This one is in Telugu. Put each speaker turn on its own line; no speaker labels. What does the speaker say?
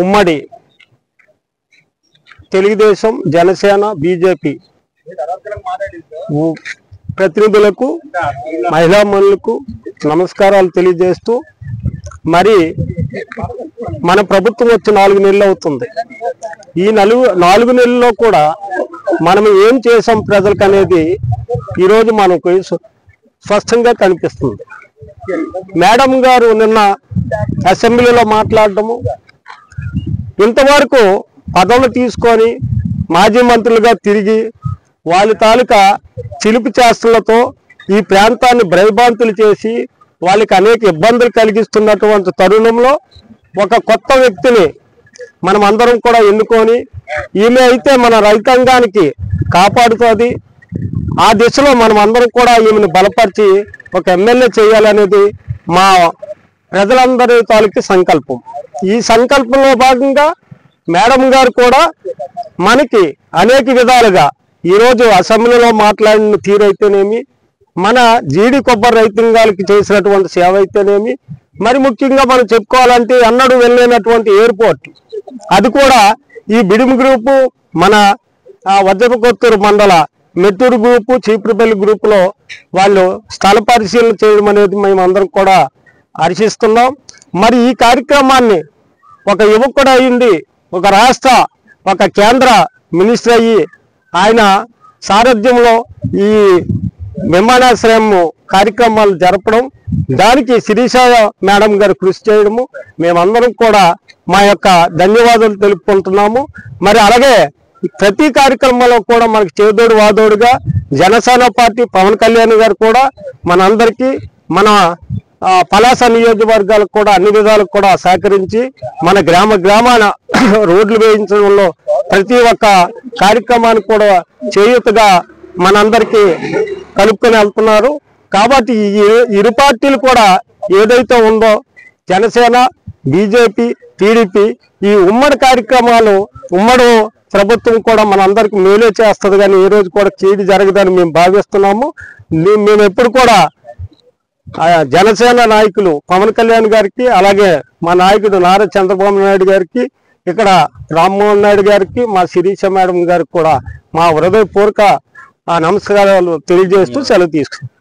ఉమ్మడి తెలుగుదేశం జనసేన బీజేపీ ప్రతినిధులకు మహిళా మనులకు నమస్కారాలు తెలియజేస్తూ మరి మన ప్రభుత్వం వచ్చి 4 నెలలు అవుతుంది। ఈ 4 నెలల్లో కూడా మనం ఏం చేసాం ప్రజలకు అనేది ఈ రోజు మనకు స్పష్టంగా కనిపిస్తుంది। మేడం గారు నిన్న అసెంబ్లీలో మాట్లాడడము, ఇంతవరకు పదవులు తీసుకొని మాజీ మంత్రులుగా తిరిగి వాళ్ళ తాలూకా చిలిపి చేష్టలతో ఈ ప్రాంతాన్ని భయభ్రాంతులు చేసి వాళ్ళకి అనేక ఇబ్బందులు కలిగిస్తున్నటువంటి తరుణంలో ఒక కొత్త వ్యక్తిని మనం అందరం కూడా ఎన్నుకొని ఈమె అయితే మన రైతాంగానికి కాపాడుతుంది, ఆ దిశలో మనం అందరం కూడా ఈమెను బలపరిచి ఒక ఎమ్మెల్యే చేయాలనేది మా ప్రజలందరి తాలూకి సంకల్పం। ఈ సంకల్పంలో భాగంగా మేడం గారు కూడా మనకి అనేక విధాలుగా ఈరోజు అసెంబ్లీలో మాట్లాడిన తీరైతేనేమి, మన జీడి కొబ్బరి రైతాంగాలకి చేసినటువంటి సేవ అయితేనేమి, మరి ముఖ్యంగా మనం చెప్పుకోవాలంటే అన్నడు వెళ్ళినటువంటి ఎయిర్పోర్ట్ అది కూడా ఈ బిడిమి గ్రూపు మన వజ్రకొత్తూరు మండల మెట్టూరు గ్రూపు చీపురుపల్లి గ్రూపులో వాళ్ళు స్థల పరిశీలన చేయడం అనేది మేము అందరం కూడా హర్షిస్తున్నాం। మరి ఈ కార్యక్రమాన్ని ఒక యువకుడు అయింది, ఒక రాష్ట్ర ఒక కేంద్ర మినిస్టర్ అయ్యి ఆయన సారథ్యంలో ఈ విమానాశ్రయం కార్యక్రమాలు జరపడం, దానికి శిరీష మేడం గారు కృషి చేయడము మేమందరం కూడా మా యొక్క ధన్యవాదాలు తెలుపుకుంటున్నాము। మరి అలాగే ప్రతి కార్యక్రమంలో కూడా మనకి చేదోడు వాదోడుగా జనసేన పార్టీ పవన్ కళ్యాణ్ గారు కూడా మనందరికీ మన పలాస నియోజకవర్గాలకు కూడా అన్ని విధాలకు కూడా సహకరించి మన గ్రామాన రోడ్లు వేయించడంలో ప్రతి ఒక్క కార్యక్రమానికి కూడా చేయూతగా మనందరికీ కలుపుకొని వెళ్తున్నారు। కాబట్టి ఇరు పార్టీలు కూడా ఏదైతే ఉందో జనసేన బీజేపీ టీడీపీ ఈ ఉమ్మడి కార్యక్రమాలు ఉమ్మడి ప్రభుత్వం కూడా మనందరికి మేలే చేస్తుంది, కానీ ఈ రోజు కూడా కీడు జరగదని మేము భావిస్తున్నాము। మేము ఎప్పుడు కూడా జనసేన నాయకులు పవన్ కళ్యాణ్ గారికి, అలాగే మా నాయకుడు నారా చంద్రబాబు నాయుడు గారికి, ఇక్కడ రామ్మోహన్ నాయుడు గారికి, మా శిరీష మేడం గారికి కూడా మా హృదయపూర్వక నమస్కారాలు తెలియజేస్తూ సెలవు తీసుకుంటాం।